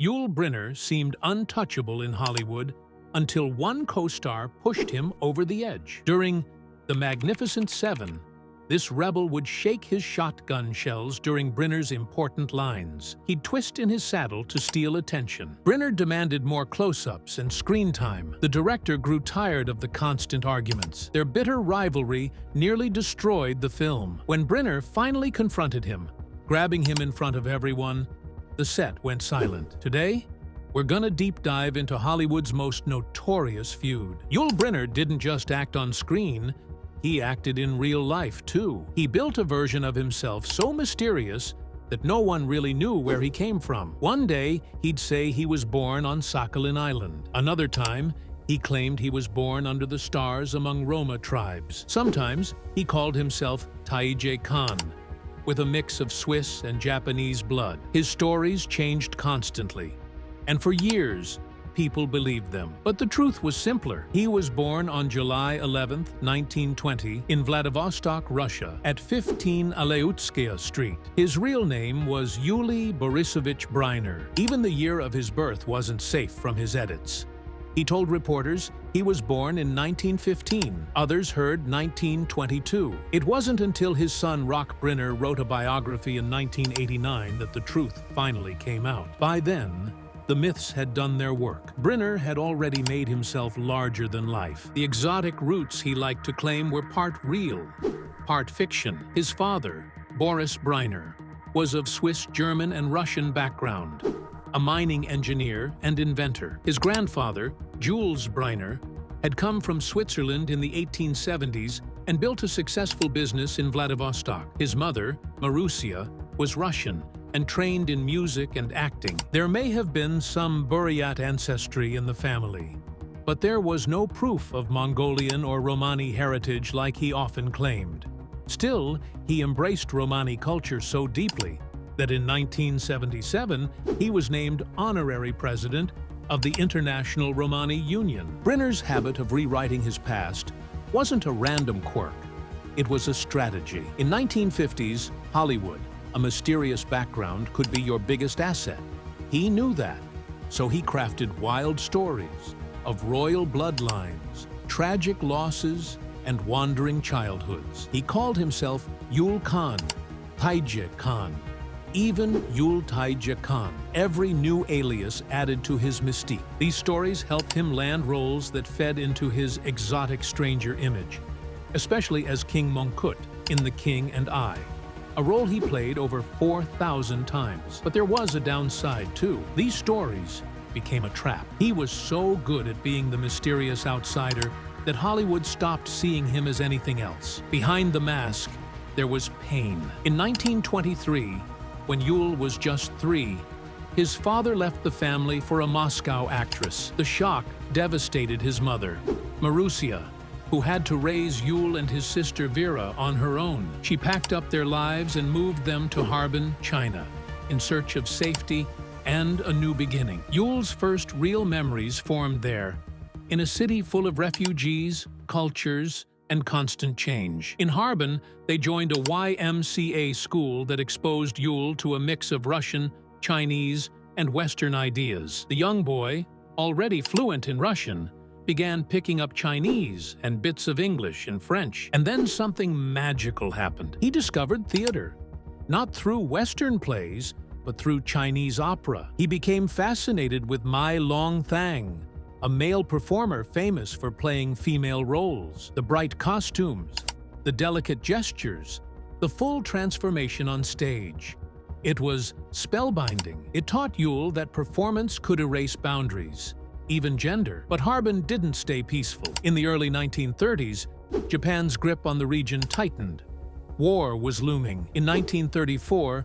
Yul Brynner seemed untouchable in Hollywood until one co-star pushed him over the edge. During The Magnificent Seven, this rebel would shake his shotgun shells during Brynner's important lines. He'd twist in his saddle to steal attention. Brynner demanded more close-ups and screen time. The director grew tired of the constant arguments. Their bitter rivalry nearly destroyed the film. When Brynner finally confronted him, grabbing him in front of everyone, the set went silent. Today, we're gonna deep dive into Hollywood's most notorious feud. Yul Brynner didn't just act on screen, he acted in real life, too. He built a version of himself so mysterious that no one really knew where he came from. One day, he'd say he was born on Sakhalin Island. Another time, he claimed he was born under the stars among Roma tribes. Sometimes, he called himself Taiji Khan, with a mix of Swiss and Japanese blood. His stories changed constantly, and for years, people believed them. But the truth was simpler. He was born on July 11, 1920, in Vladivostok, Russia, at 15 Aleutskaya Street. His real name was Yuli Borisovich Brynner. Even the year of his birth wasn't safe from his edits. He told reporters he was born in 1915. Others heard 1922. It wasn't until his son Rock Brynner wrote a biography in 1989 that the truth finally came out. By then, the myths had done their work. Brynner had already made himself larger than life. The exotic roots he liked to claim were part real, part fiction. His father, Boris Brynner, was of Swiss, German, and Russian background, a mining engineer and inventor. His grandfather, Jules Brynner, had come from Switzerland in the 1870s and built a successful business in Vladivostok. His mother, Marusia, was Russian and trained in music and acting. There may have been some Buryat ancestry in the family, but there was no proof of Mongolian or Romani heritage like he often claimed. Still, he embraced Romani culture so deeply that in 1977, he was named honorary president of the International Romani Union. Brynner's habit of rewriting his past wasn't a random quirk, it was a strategy. In 1950s Hollywood, a mysterious background could be your biggest asset. He knew that, so he crafted wild stories of royal bloodlines, tragic losses, and wandering childhoods. He called himself Yul Khan, Taiji Khan, even Yul Taiji Khan. Every new alias added to his mystique. These stories helped him land roles that fed into his exotic stranger image, especially as King Mongkut in The King and I, a role he played over 4,000 times. But there was a downside, too. These stories became a trap. He was so good at being the mysterious outsider that Hollywood stopped seeing him as anything else. Behind the mask, there was pain. In 1923, when Yul was just 3, his father left the family for a Moscow actress. The shock devastated his mother, Marusia, who had to raise Yul and his sister Vera on her own. She packed up their lives and moved them to Harbin, China, in search of safety and a new beginning. Yul's first real memories formed there, in a city full of refugees, cultures, and constant change. In Harbin, they joined a YMCA school that exposed Yul to a mix of Russian, Chinese, and Western ideas. The young boy, already fluent in Russian, began picking up Chinese and bits of English and French. And then something magical happened. He discovered theater, not through Western plays, but through Chinese opera. He became fascinated with Mai Long Thang, a male performer famous for playing female roles. The bright costumes, the delicate gestures, the full transformation on stage. It was spellbinding. It taught Yul that performance could erase boundaries, even gender. But Harbin didn't stay peaceful. In the early 1930s, Japan's grip on the region tightened. War was looming. In 1934,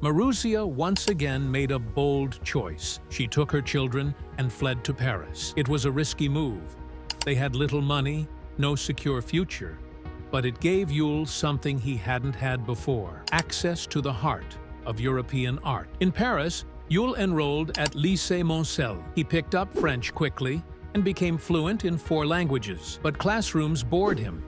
Marusia once again made a bold choice. She took her children and fled to Paris. It was a risky move. They had little money, no secure future, but it gave Yul something he hadn't had before: access to the heart of European art. In Paris, Yul enrolled at Lycée Montcel. He picked up French quickly and became fluent in 4 languages. But classrooms bored him.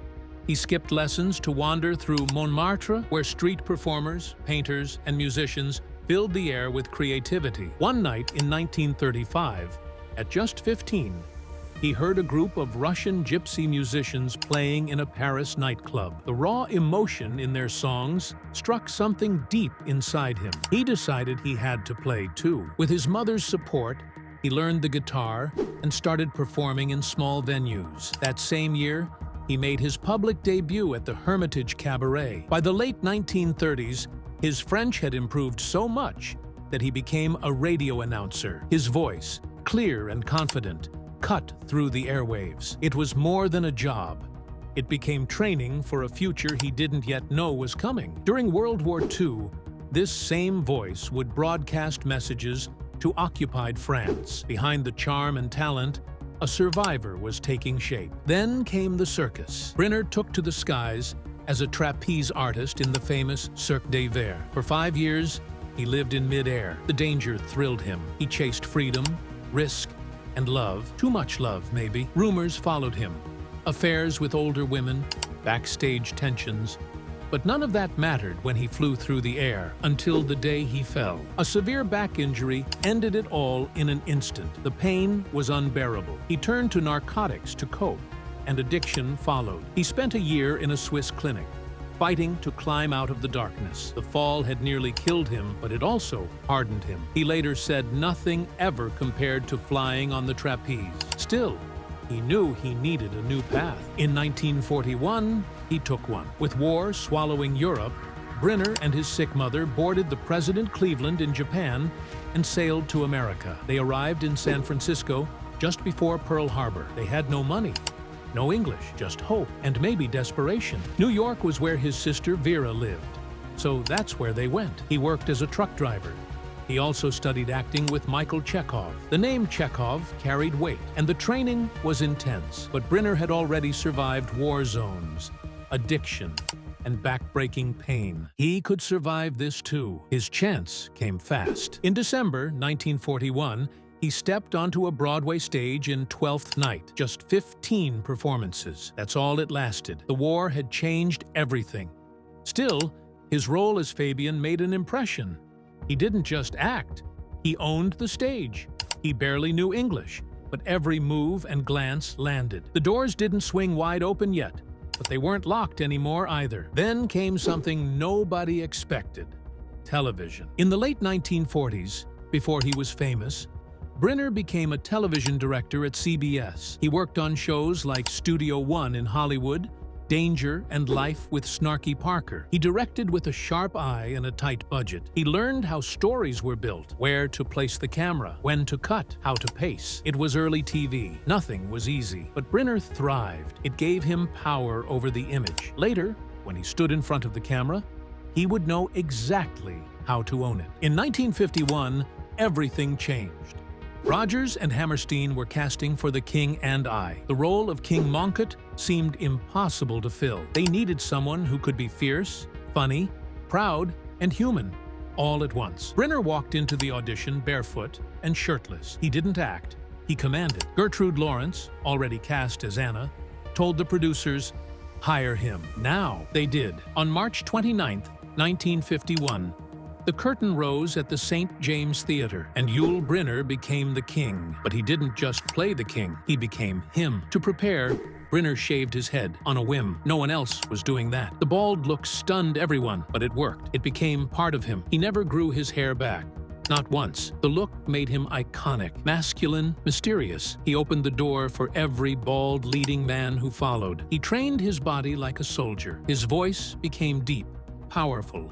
He skipped lessons to wander through Montmartre, where street performers, painters, and musicians filled the air with creativity. One night in 1935, at just 15, he heard a group of Russian gypsy musicians playing in a Paris nightclub. The raw emotion in their songs struck something deep inside him. He decided he had to play too. With his mother's support, he learned the guitar and started performing in small venues. That same year, he made his public debut at the Hermitage Cabaret. By the late 1930s, his French had improved so much that he became a radio announcer. His voice, clear and confident, cut through the airwaves. It was more than a job. It became training for a future he didn't yet know was coming. During World War II, this same voice would broadcast messages to occupied France. Behind the charm and talent, a survivor was taking shape. Then came the circus. Brynner took to the skies as a trapeze artist in the famous Cirque des Verts. For 5 years, he lived in mid-air. The danger thrilled him. He chased freedom, risk, and love. Too much love, maybe. Rumors followed him. Affairs with older women, backstage tensions. But none of that mattered when he flew through the air until the day he fell. A severe back injury ended it all in an instant. The pain was unbearable. He turned to narcotics to cope, and addiction followed. He spent a year in a Swiss clinic, fighting to climb out of the darkness. The fall had nearly killed him, but it also hardened him. He later said nothing ever compared to flying on the trapeze. Still, he knew he needed a new path. In 1941, he took one. With war swallowing Europe, Brynner and his sick mother boarded the President Cleveland in Japan and sailed to America. They arrived in San Francisco just before Pearl Harbor. They had no money, no English, just hope and maybe desperation. New York was where his sister Vera lived, so that's where they went. He worked as a truck driver. He also studied acting with Michael Chekhov. The name Chekhov carried weight, and the training was intense. But Brynner had already survived war zones, addiction, and back-breaking pain. He could survive this too. His chance came fast. In December 1941, he stepped onto a Broadway stage in Twelfth Night. Just 15 performances. That's all it lasted. The war had changed everything. Still, his role as Fabian made an impression. He didn't just act. He owned the stage. He barely knew English, but every move and glance landed. The doors didn't swing wide open yet, but they weren't locked anymore either. Then came something nobody expected: television. In the late 1940s, before he was famous, Brynner became a television director at CBS. He worked on shows like Studio One in Hollywood, Danger, and Life with Snarky Parker. He directed with a sharp eye and a tight budget. He learned how stories were built, where to place the camera, when to cut, how to pace. It was early TV. Nothing was easy, but Brynner thrived. It gave him power over the image. Later, when he stood in front of the camera, he would know exactly how to own it. In 1951, everything changed. Rodgers and Hammerstein were casting for The King and I. The role of King Mongkut seemed impossible to fill. They needed someone who could be fierce, funny, proud, and human, all at once. Brynner walked into the audition barefoot and shirtless. He didn't act. He commanded. Gertrude Lawrence, already cast as Anna, told the producers, "Hire him." Now they did. On March 29, 1951, the curtain rose at the St. James Theatre, and Yul Brynner became the king. But he didn't just play the king, he became him. To prepare, Brynner shaved his head on a whim. No one else was doing that. The bald look stunned everyone, but it worked. It became part of him. He never grew his hair back. Not once. The look made him iconic, masculine, mysterious. He opened the door for every bald leading man who followed. He trained his body like a soldier. His voice became deep, powerful,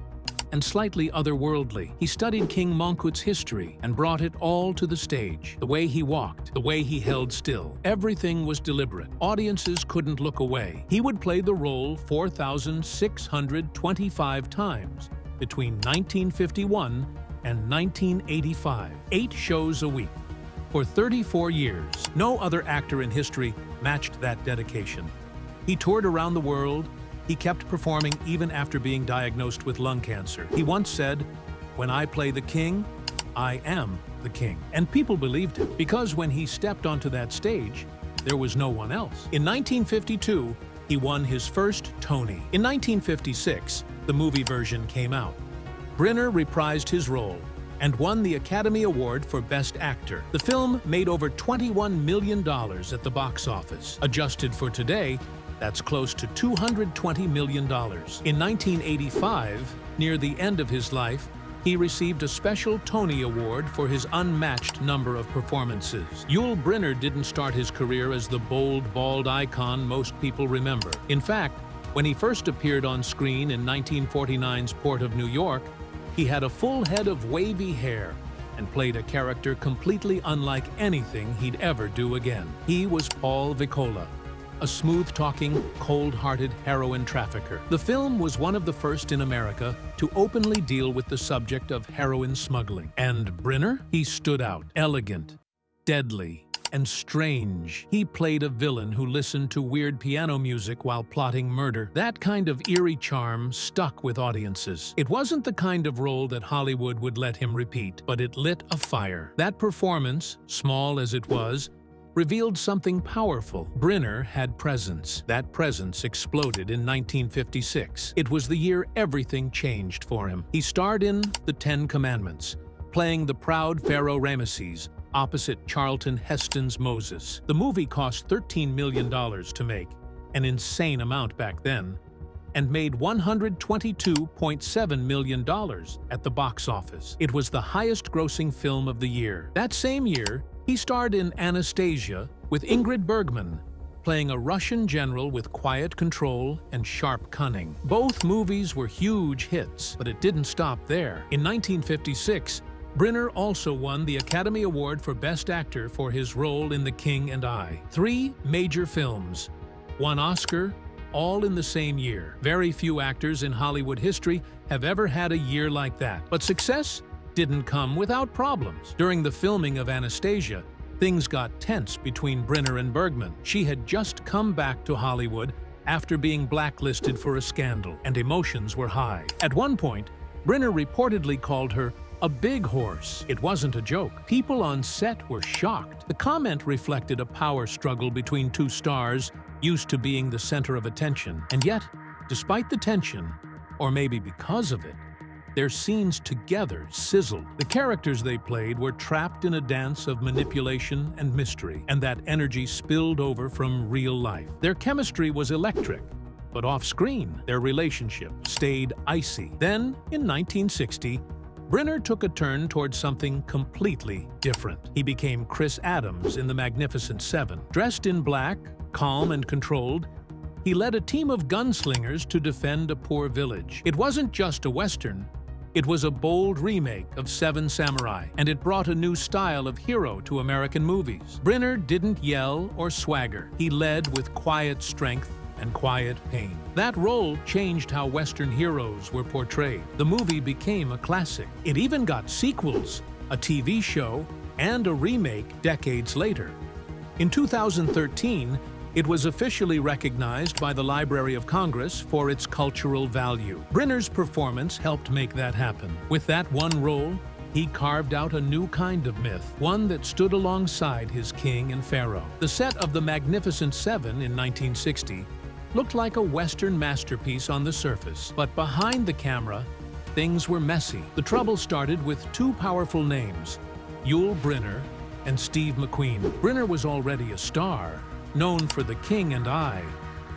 and slightly otherworldly. He studied King Mongkut's history and brought it all to the stage. The way he walked, the way he held still. Everything was deliberate. Audiences couldn't look away. He would play the role 4,625 times between 1951 and 1985. 8 shows a week. For 34 years, no other actor in history matched that dedication. He toured around the world. He kept performing even after being diagnosed with lung cancer. He once said, "When I play the king, I am the king." And people believed him, because when he stepped onto that stage, there was no one else. In 1952, he won his first Tony. In 1956, the movie version came out. Brynner reprised his role and won the Academy Award for Best Actor. The film made over $21 million at the box office. Adjusted for today, that's close to $220 million. In 1985, near the end of his life, he received a special Tony Award for his unmatched number of performances. Yul Brynner didn't start his career as the bold, bald icon most people remember. In fact, when he first appeared on screen in 1949's Port of New York, he had a full head of wavy hair and played a character completely unlike anything he'd ever do again. He was Paul Vicola, a smooth-talking, cold-hearted heroin trafficker. The film was one of the first in America to openly deal with the subject of heroin smuggling. And Brynner? He stood out. Elegant, deadly, and strange. He played a villain who listened to weird piano music while plotting murder. That kind of eerie charm stuck with audiences. It wasn't the kind of role that Hollywood would let him repeat, but it lit a fire. That performance, small as it was, revealed something powerful. Brynner had presence. That presence exploded in 1956. It was the year everything changed for him. He starred in The Ten Commandments, playing the proud Pharaoh Ramesses, opposite Charlton Heston's Moses. The movie cost $13 million to make, an insane amount back then, and made $122.7 million at the box office. It was the highest-grossing film of the year. That same year, he starred in Anastasia with Ingrid Bergman, playing a Russian general with quiet control and sharp cunning. Both movies were huge hits, but it didn't stop there. In 1956, Brynner also won the Academy Award for Best Actor for his role in The King and I. 3 major films, 1 Oscar, all in the same year. Very few actors in Hollywood history have ever had a year like that. But success didn't come without problems. During the filming of Anastasia, things got tense between Brynner and Bergman. She had just come back to Hollywood after being blacklisted for a scandal, and emotions were high. At one point, Brynner reportedly called her a big horse. It wasn't a joke. People on set were shocked. The comment reflected a power struggle between 2 stars used to being the center of attention. And yet, despite the tension, or maybe because of it, their scenes together sizzled. The characters they played were trapped in a dance of manipulation and mystery, and that energy spilled over from real life. Their chemistry was electric, but off-screen, their relationship stayed icy. Then, in 1960, Brynner took a turn towards something completely different. He became Chris Adams in The Magnificent Seven. Dressed in black, calm and controlled, he led a team of gunslingers to defend a poor village. It wasn't just a Western. It was a bold remake of Seven Samurai, and it brought a new style of hero to American movies. Brynner didn't yell or swagger. He led with quiet strength and quiet pain. That role changed how Western heroes were portrayed. The movie became a classic. It even got sequels, a TV show, and a remake decades later. In 2013, it was officially recognized by the Library of Congress for its cultural value. Brynner's performance helped make that happen. With that one role, he carved out a new kind of myth, one that stood alongside his king and pharaoh. The set of The Magnificent Seven in 1960 looked like a Western masterpiece on the surface, but behind the camera, things were messy. The trouble started with 2 powerful names, Yul Brynner and Steve McQueen. Brynner was already a star, known for The King and I,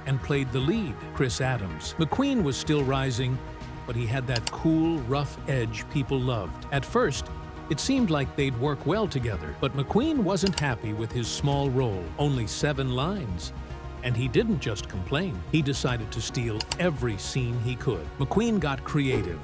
and played the lead, Chris Adams. McQueen was still rising, but he had that cool, rough edge people loved. At first, it seemed like they'd work well together, but McQueen wasn't happy with his small role, only 7 lines. And he didn't just complain. He decided to steal every scene he could. McQueen got creative.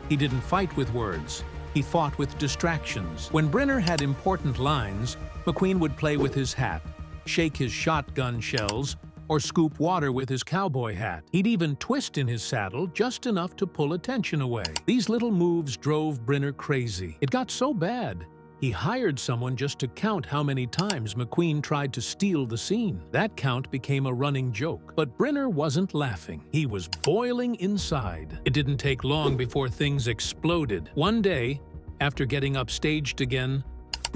He didn't fight with words. He fought with distractions. When Brynner had important lines, McQueen would play with his hat, shake his shotgun shells, or scoop water with his cowboy hat. He'd even twist in his saddle just enough to pull attention away. These little moves drove Brynner crazy. It got so bad, he hired someone just to count how many times McQueen tried to steal the scene. That count became a running joke. But Brynner wasn't laughing. He was boiling inside. It didn't take long before things exploded. One day, after getting upstaged again,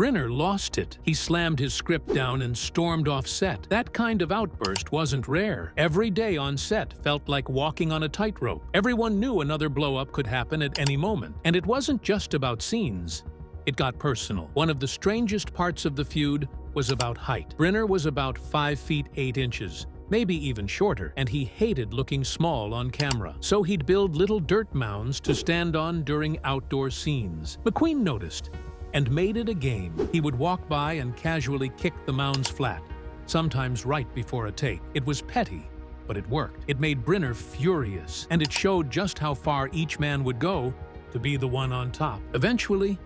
Brynner lost it. He slammed his script down and stormed off set. That kind of outburst wasn't rare. Every day on set felt like walking on a tightrope. Everyone knew another blow-up could happen at any moment. And it wasn't just about scenes. It got personal. One of the strangest parts of the feud was about height. Brynner was about 5 feet 8 inches. Maybe even shorter, and he hated looking small on camera. So he'd build little dirt mounds to stand on during outdoor scenes. McQueen noticed and made it a game. He would walk by and casually kick the mounds flat, sometimes right before a take. It was petty, but it worked. It made Brynner furious, and it showed just how far each man would go to be the one on top. Eventually,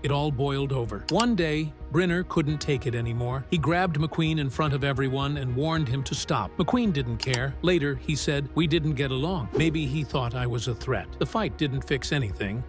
it all boiled over. One day, Brynner couldn't take it anymore. He grabbed McQueen in front of everyone and warned him to stop. McQueen didn't care. Later, he said, "We didn't get along. Maybe he thought I was a threat." The fight didn't fix anything,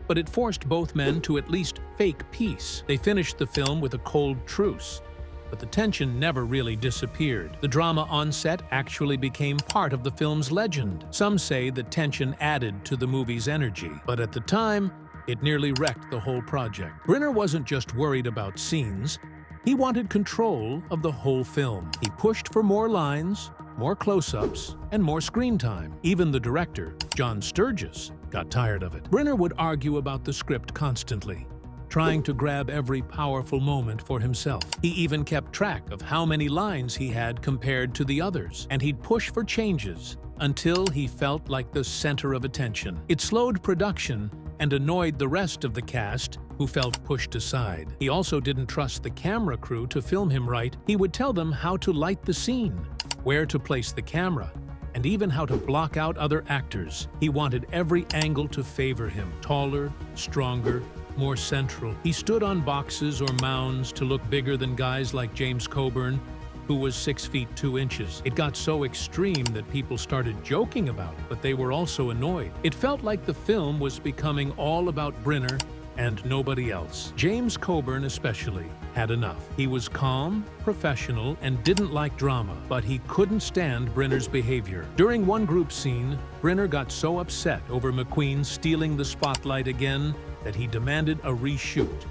but it forced both men to at least fake peace. They finished the film with a cold truce, but the tension never really disappeared. The drama on set actually became part of the film's legend. Some say the tension added to the movie's energy, but at the time, it nearly wrecked the whole project. Brynner wasn't just worried about scenes. He wanted control of the whole film. He pushed for more lines, more close-ups, and more screen time. Even the director, John Sturges, got tired of it. Brynner would argue about the script constantly, trying to grab every powerful moment for himself. He even kept track of how many lines he had compared to the others, and he'd push for changes until he felt like the center of attention. It slowed production and annoyed the rest of the cast, who felt pushed aside. He also didn't trust the camera crew to film him right. He would tell them how to light the scene, where to place the camera, and even how to block out other actors. He wanted every angle to favor him: taller, stronger, more central. He stood on boxes or mounds to look bigger than guys like James Coburn, who was 6 feet 2 inches. It got so extreme that people started joking about it, but they were also annoyed. It felt like the film was becoming all about Brynner and nobody else. James Coburn especially had enough. He was calm, professional, and didn't like drama, but he couldn't stand Brynner's behavior. During one group scene, Brynner got so upset over McQueen stealing the spotlight again that he demanded a reshoot,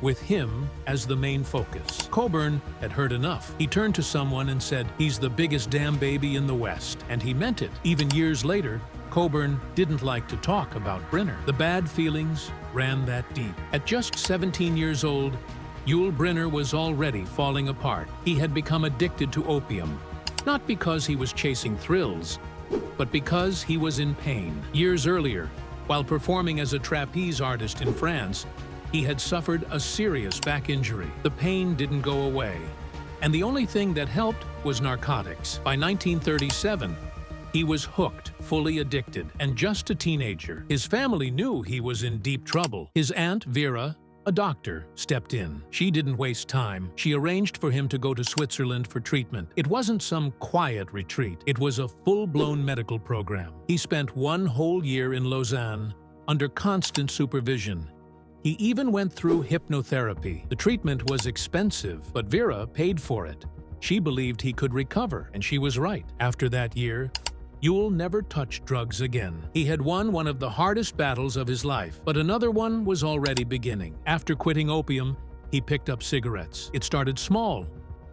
with him as the main focus. Coburn had heard enough. He turned to someone and said, "He's the biggest damn baby in the West." And he meant it. Even years later, Coburn didn't like to talk about Brynner. The bad feelings ran that deep. At just 17 years old, Yul Brynner was already falling apart. He had become addicted to opium, not because he was chasing thrills, but because he was in pain. Years earlier, while performing as a trapeze artist in France, he had suffered a serious back injury. The pain didn't go away, and the only thing that helped was narcotics. By 1937, he was hooked, fully addicted, and just a teenager. His family knew he was in deep trouble. His aunt, Vera, a doctor, stepped in. She didn't waste time. She arranged for him to go to Switzerland for treatment. It wasn't some quiet retreat. It was a full-blown medical program. He spent 1 whole year in Lausanne under constant supervision. He even went through hypnotherapy. The treatment was expensive, but Vera paid for it. She believed he could recover, and she was right. After that year, Yul never touched drugs again. He had won one of the hardest battles of his life, but another one was already beginning. After quitting opium, he picked up cigarettes. It started small,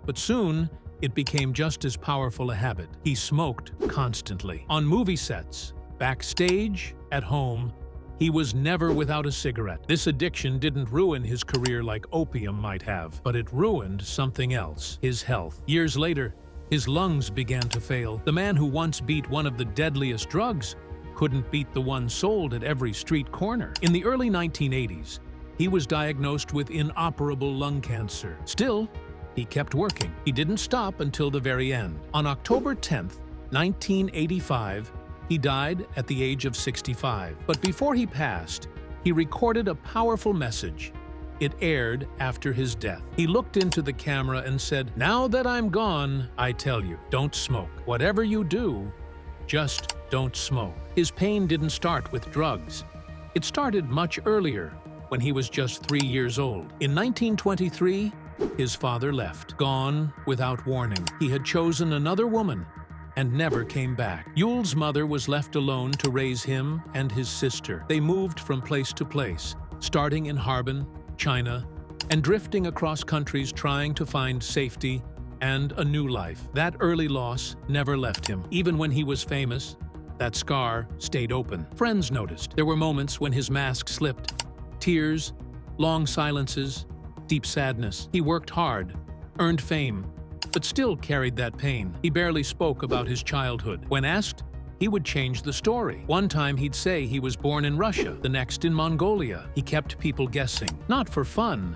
but soon it became just as powerful a habit. He smoked constantly. On movie sets, backstage, at home, he was never without a cigarette. This addiction didn't ruin his career like opium might have, but it ruined something else: his health. Years later, his lungs began to fail. The man who once beat one of the deadliest drugs couldn't beat the one sold at every street corner. In the early 1980s, he was diagnosed with inoperable lung cancer. Still, he kept working. He didn't stop until the very end. On October 10th, 1985, he died at the age of 65. But before he passed, he recorded a powerful message. It aired after his death. He looked into the camera and said, "Now that I'm gone, I tell you, don't smoke. Whatever you do, just don't smoke." His pain didn't start with drugs. It started much earlier, when he was just 3 years old. In 1923, his father left, gone without warning. He had chosen another woman and never came back. Yul's mother was left alone to raise him and his sister. They moved from place to place, starting in Harbin, China, and drifting across countries trying to find safety and a new life. That early loss never left him. Even when he was famous, that scar stayed open. Friends noticed. There were moments when his mask slipped. Tears, long silences, deep sadness. He worked hard, earned fame, but still carried that pain. He barely spoke about his childhood. When asked, he would change the story. One time he'd say he was born in Russia, the next in Mongolia. He kept people guessing, not for fun,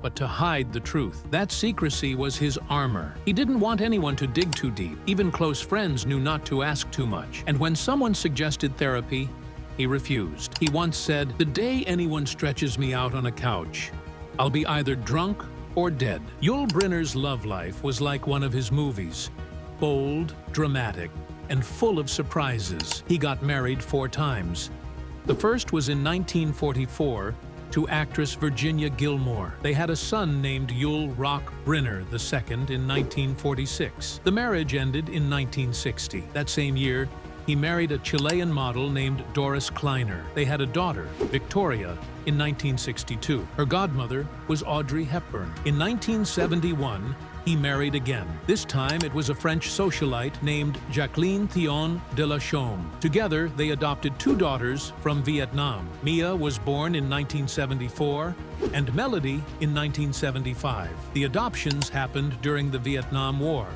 but to hide the truth. That secrecy was his armor. He didn't want anyone to dig too deep. Even close friends knew not to ask too much. And when someone suggested therapy, he refused. He once said, "The day anyone stretches me out on a couch, I'll be either drunk or dead." Yul Brynner's love life was like one of his movies. Bold, dramatic, and full of surprises. He got married 4 times. The first was in 1944 to actress Virginia Gilmore. They had a son named Yul Brynner II in 1946. The marriage ended in 1960. That same year, he married a Chilean model named Doris Kleiner. They had a daughter, Victoria, in 1962. Her godmother was Audrey Hepburn. In 1971, he married again. This time, it was a French socialite named Jacqueline Thion de la Chaume. Together, they adopted 2 daughters from Vietnam. Mia was born in 1974 and Melody in 1975. The adoptions happened during the Vietnam War,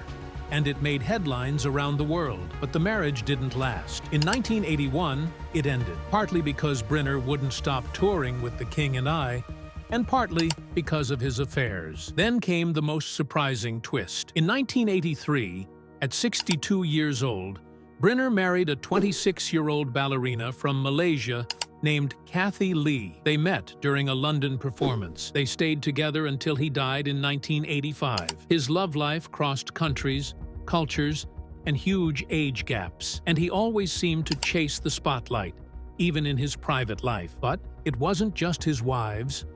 and it made headlines around the world. But the marriage didn't last. In 1981, it ended, partly because Brynner wouldn't stop touring with The King and I, and partly because of his affairs. Then came the most surprising twist. In 1983, at 62 years old, Brynner married a 26-year-old ballerina from Malaysia named Kathy Lee. They met during a London performance. They stayed together until he died in 1985. His love life crossed countries, cultures, and huge age gaps, and he always seemed to chase the spotlight, even in his private life. But it wasn't just his wives.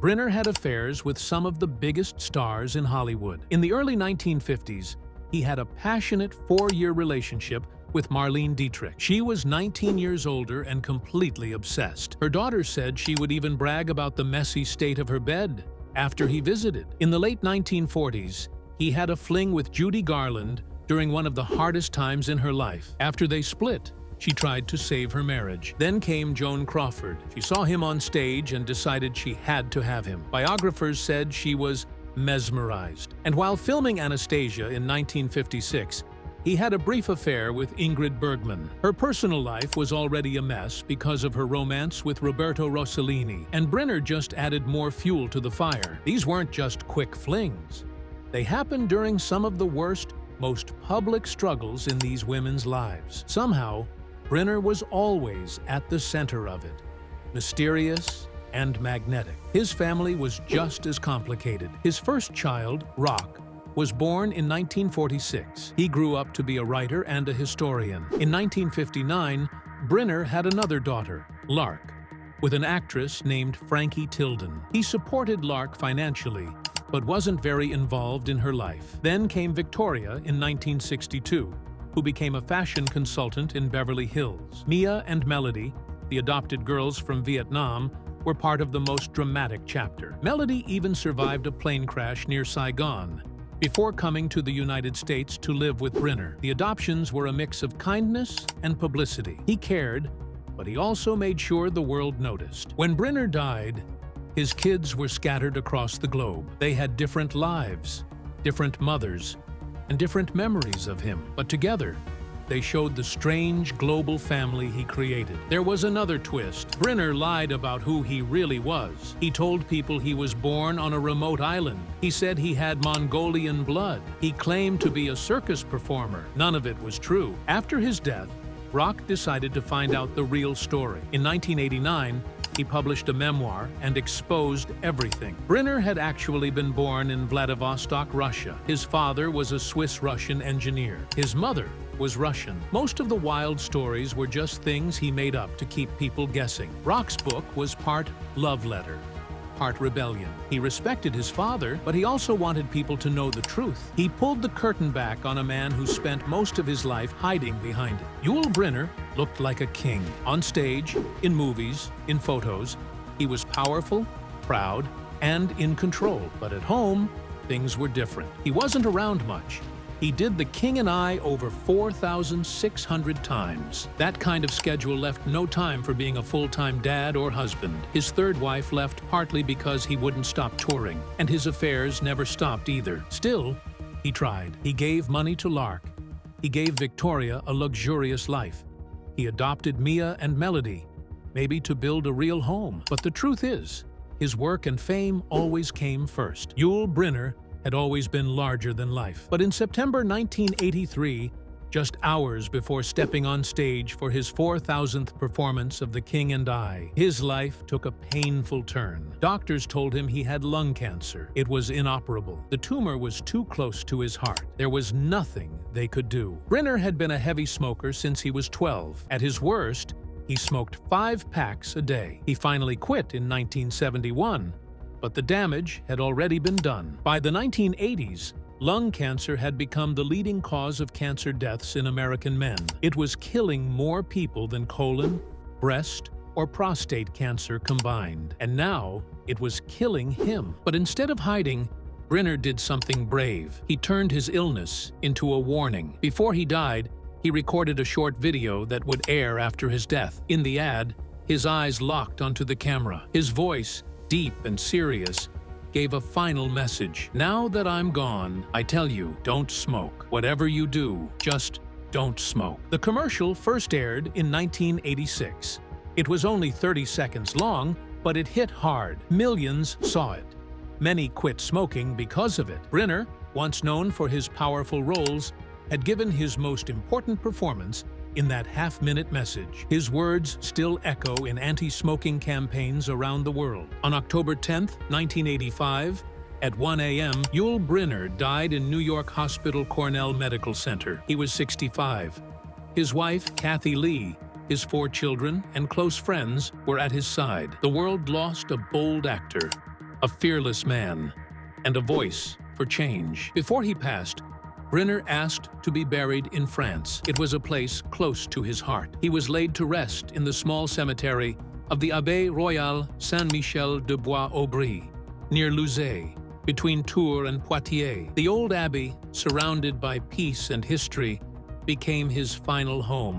Brynner had affairs with some of the biggest stars in Hollywood. In the early 1950s, he had a passionate 4-year relationship with Marlene Dietrich. She was 19 years older and completely obsessed. Her daughter said she would even brag about the messy state of her bed after he visited. In the late 1940s, he had a fling with Judy Garland during one of the hardest times in her life. After they split, she tried to save her marriage. Then came Joan Crawford. She saw him on stage and decided she had to have him. Biographers said she was mesmerized. And while filming Anastasia in 1956, he had a brief affair with Ingrid Bergman. Her personal life was already a mess because of her romance with Roberto Rossellini, and Brynner just added more fuel to the fire. These weren't just quick flings. They happened during some of the worst, most public struggles in these women's lives. Somehow, Brynner was always at the center of it, mysterious and magnetic. His family was just as complicated. His first child, Rock, was born in 1946. He grew up to be a writer and a historian. In 1959, Brynner had another daughter, Lark, with an actress named Frankie Tilden. He supported Lark financially, but wasn't very involved in her life. Then came Victoria in 1962, who became a fashion consultant in Beverly Hills. Mia and Melody, the adopted girls from Vietnam, were part of the most dramatic chapter. Melody even survived a plane crash near Saigon before coming to the United States to live with Brynner. The adoptions were a mix of kindness and publicity. He cared, but he also made sure the world noticed. When Brynner died, his kids were scattered across the globe. They had different lives, different mothers, and different memories of him. But together, they showed the strange global family he created. There was another twist. Brynner lied about who he really was. He told people he was born on a remote island. He said he had Mongolian blood. He claimed to be a circus performer. None of it was true. After his death, Rock decided to find out the real story. In 1989, he published a memoir and exposed everything. Brynner had actually been born in Vladivostok, Russia. His father was a Swiss-Russian engineer. His mother was Russian. Most of the wild stories were just things he made up to keep people guessing. Rock's book was part love letter, part rebellion. He respected his father, but he also wanted people to know the truth. He pulled the curtain back on a man who spent most of his life hiding behind it. Yul Brynner looked like a king. On stage, in movies, in photos, he was powerful, proud, and in control. But at home, things were different. He wasn't around much. He did The King and I over 4,600 times. That kind of schedule left no time for being a full-time dad or husband. His third wife left partly because he wouldn't stop touring, and his affairs never stopped either. Still, he tried. He gave money to Lark. He gave Victoria a luxurious life. He adopted Mia and Melody, maybe to build a real home. But the truth is, his work and fame always came first. Yul Brynner had always been larger than life. But in September 1983, just hours before stepping on stage for his 4,000th performance of The King and I, his life took a painful turn. Doctors told him he had lung cancer. It was inoperable. The tumor was too close to his heart. There was nothing they could do. Brynner had been a heavy smoker since he was 12. At his worst, he smoked 5 packs a day. He finally quit in 1971, but the damage had already been done. By the 1980s, lung cancer had become the leading cause of cancer deaths in American men. It was killing more people than colon, breast, or prostate cancer combined. And now, it was killing him. But instead of hiding, Brynner did something brave. He turned his illness into a warning. Before he died, he recorded a short video that would air after his death. In the ad, his eyes locked onto the camera. His voice, deep and serious, gave a final message. Now that I'm gone, I tell you, don't smoke. Whatever you do, just don't smoke. The commercial first aired in 1986. It was only 30 seconds long, but it hit hard. Millions saw it. Many quit smoking because of it. Brynner, once known for his powerful roles, had given his most important performance in that half-minute message. His words still echo in anti-smoking campaigns around the world. On October 10, 1985, at 1 a.m., Yul Brynner died in New York Hospital Cornell Medical Center. He was 65. His wife, Kathy Lee, his 4 children, and close friends were at his side. The world lost a bold actor, a fearless man, and a voice for change. Before he passed, Brynner asked to be buried in France. It was a place close to his heart. He was laid to rest in the small cemetery of the Abbaye Royale Saint-Michel de Bois-Aubry, near Louzet, between Tours and Poitiers. The old abbey, surrounded by peace and history, became his final home.